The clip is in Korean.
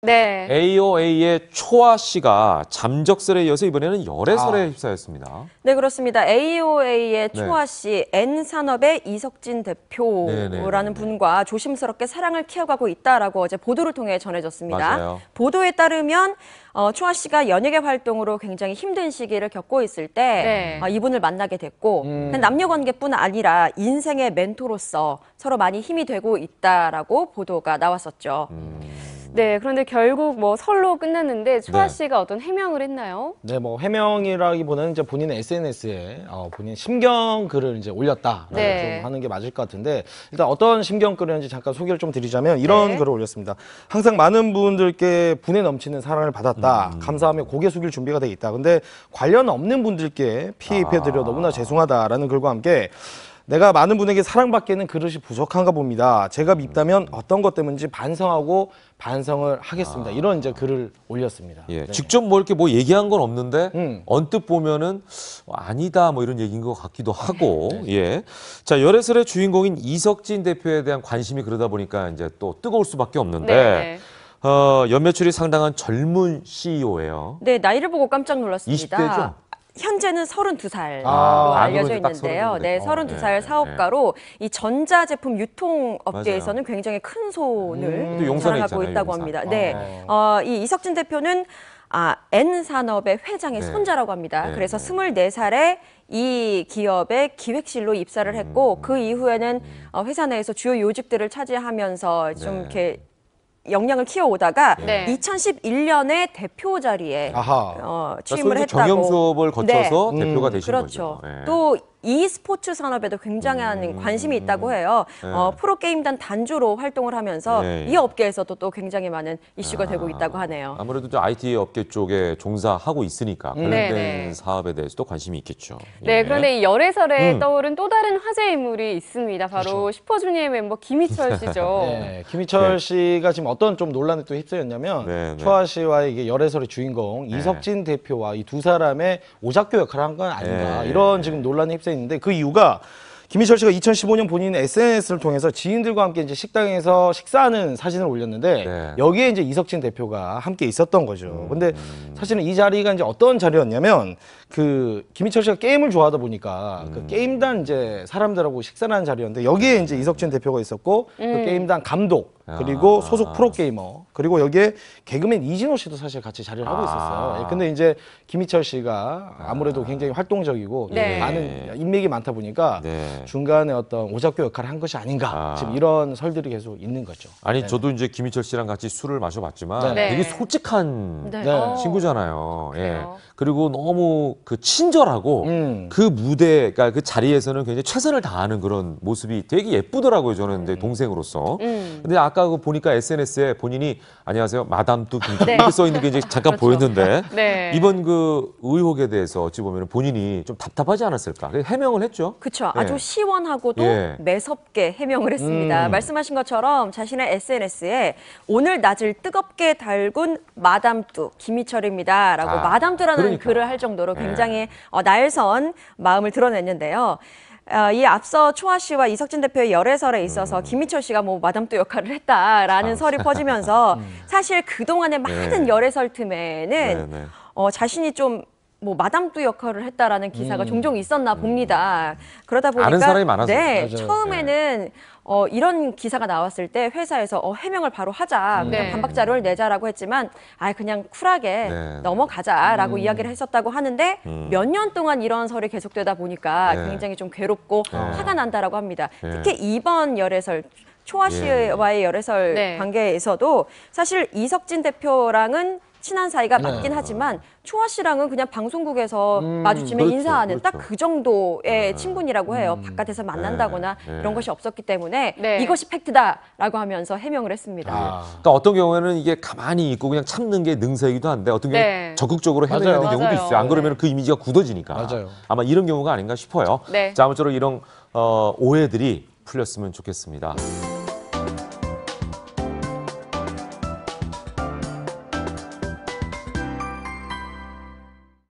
네. AOA의 초아 씨가 잠적설에 이어서 이번에는 열애설에 휩싸였습니다. 네, 그렇습니다. AOA의 네. 초아 씨, N산업의 이석진 대표라는 분과 조심스럽게 사랑을 키워가고 있다라고 어제 보도를 통해 전해졌습니다. 맞아요. 보도에 따르면 초아 씨가 연예계 활동으로 굉장히 힘든 시기를 겪고 있을 때 이분을 만나게 됐고 남녀 관계뿐 아니라 인생의 멘토로서 서로 많이 힘이 되고 있다라고 보도가 나왔었죠. 네, 그런데 결국 뭐 설로 끝났는데 초아 씨가 어떤 해명을 했나요? 네, 뭐 해명이라기보다는 이제 본인의 SNS에 본인 심경 글을 이제 올렸다 좀 하는 게 맞을 것 같은데, 일단 어떤 심경 글이었는지 잠깐 소개를 좀 드리자면 이런 글을 올렸습니다. 항상 많은 분들께 분에 넘치는 사랑을 받았다. 감사하며 고개 숙일 준비가 돼 있다. 근데 관련 없는 분들께 피해 입혀드려 너무나 죄송하다라는 글과 함께 내가 많은 분에게 사랑받기에는 그릇이 부족한가 봅니다. 제가 밉다면 어떤 것 때문인지 반성하고 반성을 하겠습니다. 이런 이제 글을 올렸습니다. 예, 네. 직접 뭐 이렇게 뭐 얘기한 건 없는데 언뜻 보면은 아니다 뭐 이런 얘기인 것 같기도 하고. 예. 자, 열애설의 주인공인 이석진 대표에 대한 관심이 그러다 보니까 이제 또 뜨거울 수밖에 없는데 연매출이 상당한 젊은 CEO예요. 네, 나이를 보고 깜짝 놀랐습니다. 20대죠? 현재는 32살로 아, 알려져 그러면 딱 있는데요. 32 네, 32살 사업가로 이 전자제품 유통업계에서는 굉장히 큰 또 손을 용산에 자랑하고 있잖아요, 있다고 용산. 합니다. 네, 이 이석진 대표는 N산업의 회장의 손자라고 합니다. 그래서 24살에 이 기업의 기획실로 입사를 했고 그 이후에는 회사 내에서 주요 요직들을 차지하면서 좀 이렇게 역량을 키워오다가 2011년에 대표 자리에 취임을 그러니까 했다고. 경영 수업을 거쳐서 대표가 되신 그렇죠. 거죠. 예. 또 e스포츠 산업에도 굉장한 관심이 있다고 해요. 프로게임단 단주로 활동을 하면서 이 업계에서도 또 굉장히 많은 이슈가 되고 있다고 하네요. 아무래도 좀 IT 업계 쪽에 종사하고 있으니까 관련된 사업에 대해서도 관심이 있겠죠. 네, 예. 그런데 이 열애설에 떠오른 또 다른 화제 인물이 있습니다. 바로 슈퍼주니어의 멤버 김희철 씨죠. 네, 김희철 씨가 지금 어떤 좀 논란에 또 휩싸였냐면 초아 씨와의 이게 열애설의 주인공 이석진 대표와 이 두 사람의 오작교 역할을 한 건 아닌가 이런 지금 논란에 휩싸였는데, 그 이유가 김희철 씨가 2015년 본인의 SNS를 통해서 지인들과 함께 이제 식당에서 식사하는 사진을 올렸는데 여기에 이제 이석진 대표가 함께 있었던 거죠. 근데 사실은 이 자리가 이제 어떤 자리였냐면 그 김희철 씨가 게임을 좋아하다 보니까 그 게임단 이제 사람들하고 식사를 하는 자리였는데 여기에 이제 이석진 대표가 있었고 그 게임단 감독 그리고 소속 프로게이머 그리고 여기에 개그맨 이진호 씨도 사실 같이 자리를 하고 있었어요. 근데 이제 김희철 씨가 아무래도 굉장히 활동적이고 많은 인맥이 많다 보니까 중간에 어떤 오작교 역할을 한 것이 아닌가 지금 이런 설들이 계속 있는 거죠. 아니 저도 이제 김희철 씨랑 같이 술을 마셔봤지만 되게 솔직한 친구잖아요. 예. 그리고 너무 그 친절하고 그 무대, 그러니까 그 자리에서는 굉장히 최선을 다하는 그런 모습이 되게 예쁘더라고요. 저는 내 동생으로서. 근데 아까 그 보니까 SNS에 본인이 안녕하세요 마담 뚜 김 이렇게 써 있는 게 이제 잠깐 보였는데 이번 그 의혹에 대해서 어찌 보면 본인이 좀 답답하지 않았을까? 해명을 했죠. 그렇죠. 아주 시원하고도 매섭게 해명을 했습니다. 말씀하신 것처럼 자신의 SNS에 오늘 낮을 뜨겁게 달군 마담뚜 김희철입니다라고 마담뚜라는 글을 할 정도로 굉장히 날선 마음을 드러냈는데요. 이 앞서 초아 씨와 이석진 대표의 열애설에 있어서 김희철 씨가 뭐 마담뚜 역할을 했다라는 설이 퍼지면서 사실 그동안의 많은 열애설 틈에는 자신이 좀 뭐 마담뚜 역할을 했다라는 기사가 종종 있었나 봅니다. 그러다 보니까 아는 사람이 많아서. 처음에는 이런 기사가 나왔을 때 회사에서 해명을 바로 하자, 그냥 반박 자료를 내자라고 했지만 그냥 쿨하게 넘어가자라고 이야기를 했었다고 하는데 몇 년 동안 이런 설이 계속되다 보니까 굉장히 좀 괴롭고 화가 난다라고 합니다. 특히 이번 열애설 초아 씨와의 열애설 관계에서도 사실 이석진 대표랑은 친한 사이가 맞긴 하지만 초아 씨랑은 그냥 방송국에서 마주치면 인사하는 딱 그 정도의 친분이라고 해요. 바깥에서 만난다거나 이런 것이 없었기 때문에 이것이 팩트다라고 하면서 해명을 했습니다. 그러니까 어떤 경우에는 이게 가만히 있고 그냥 참는 게 능사이기도 한데 어떤 경우는 적극적으로 해명하는 경우도 있어요. 안 그러면 그 이미지가 굳어지니까. 아마 이런 경우가 아닌가 싶어요. 자, 아무쪼록 이런 오해들이 풀렸으면 좋겠습니다.